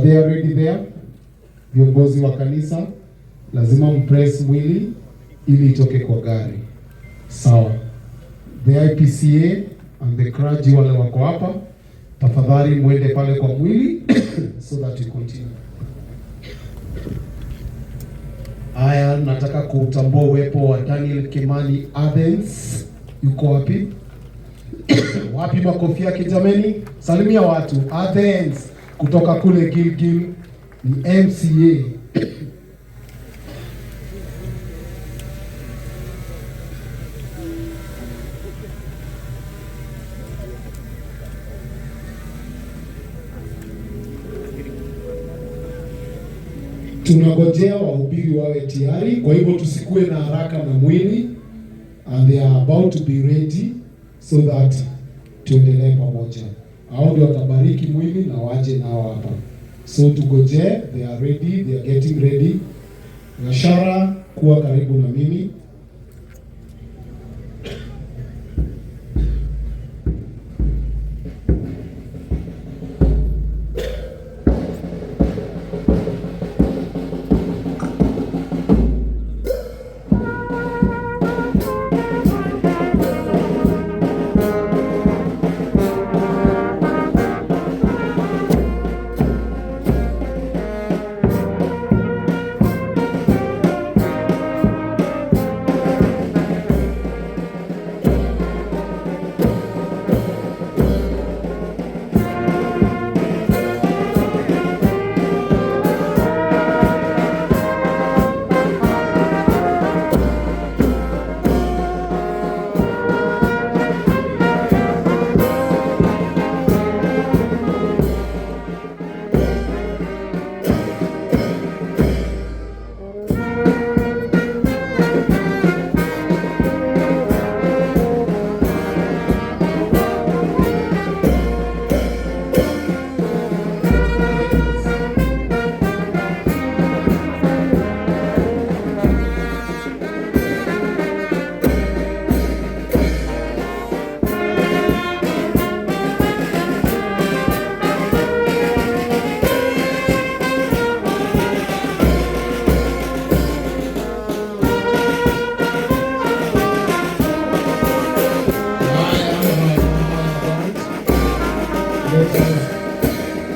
they already there? Viongozi wa kanisa lazima mpress mwili ili itoke kwa gari. Sawa. The IPCA and the clergy wale wako hapa, tafadhali mwende pale kwa mwili so that we continue. Aya, nataka kutambua uwepo wa Daniel Kimani Athens. Yuko wapi? Wapi makofi yake jameni? Salimia watu. Athens kutoka kule Gilgil ni MCA. Tunagojea wahubiri wawe tayari, kwa hivyo tusikue na haraka na mwili, and they are about to be ready so that tuendelee pamoja. Hao ndio watabariki mwili na waje nao hapa. So tugojee, they are ready, they are getting ready. Ngashara, kuwa karibu na mimi.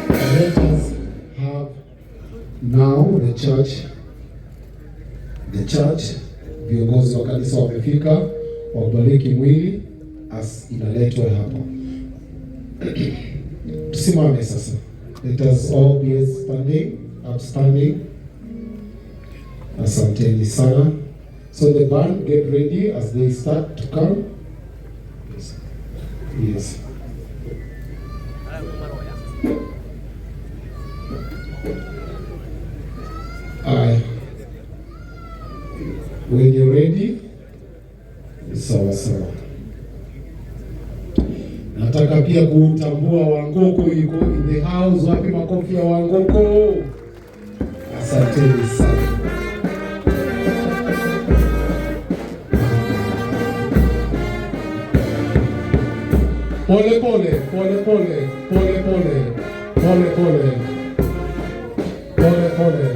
Let us have now the church, viongozi wa kanisa wamefika, wabariki mwili as inaletwa hapa. Tusimame sasa. Let us all be standing. Asanteni sana. So the band get ready as they start to come. Yes. When you're ready, sawa. Nataka pia kutambua Wangoko yuko in the house. Wapi makofi ya Wangoko? Asanteni sana. Pole.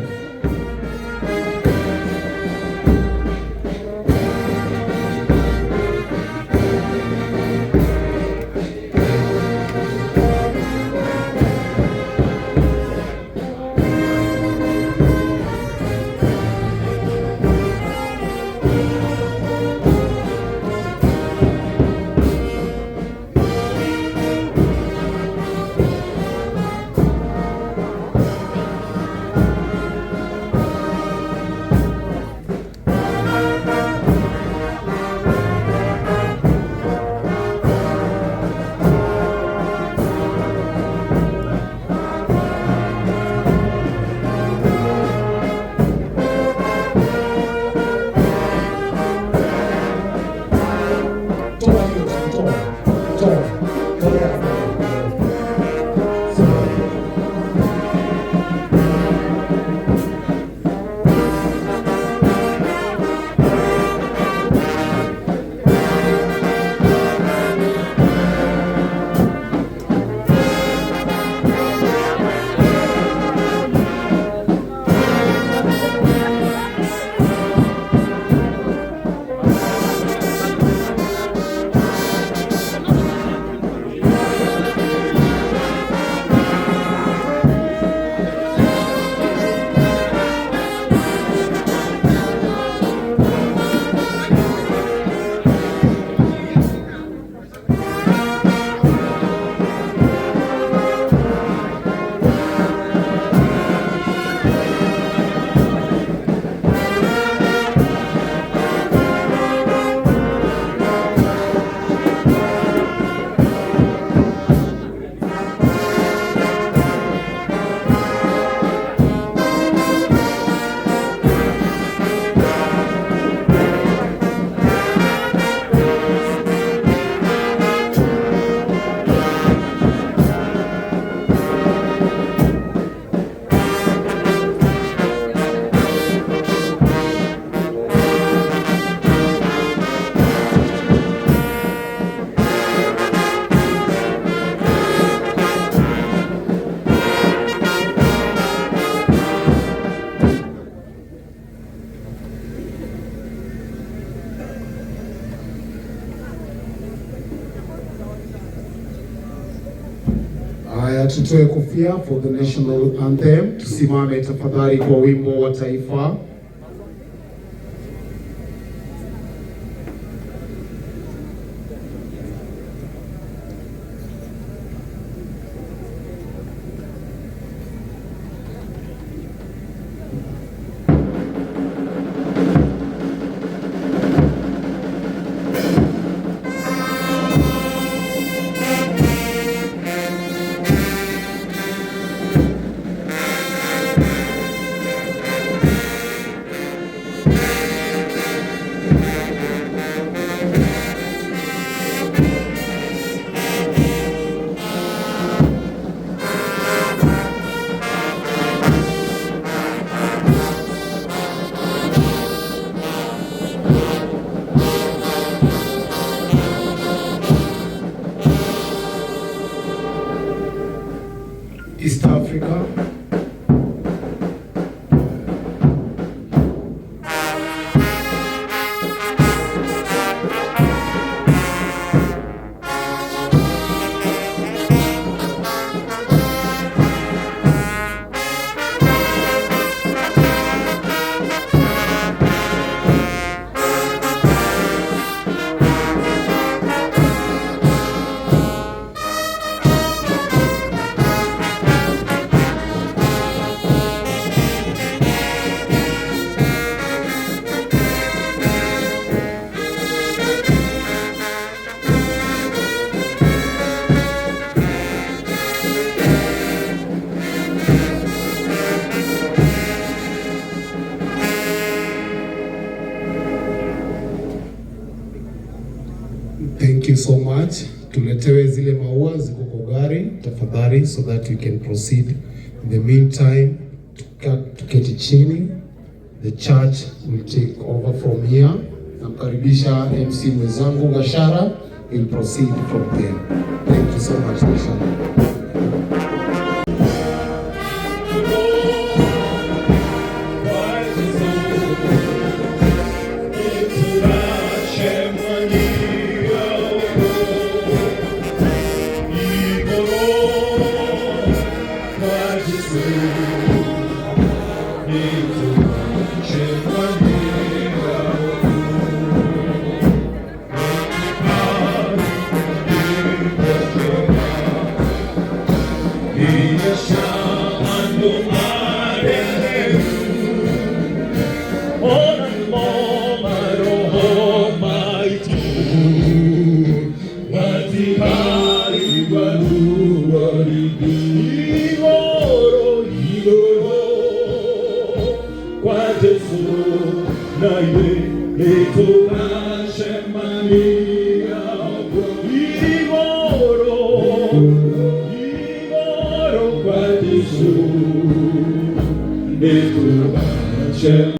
tutoe kofia for the national anthem. Tusimame tafadhali kwa wimbo wa taifa. East Africa. Thank you so much. Tuletewe zile maua ziko kwa gari tafadhali, so that you can proceed. In the meantime, tuketi chini. The church will take over from here. Namkaribisha MC mwenzangu Gashara, will proceed from there. Thank you so much, Gashara.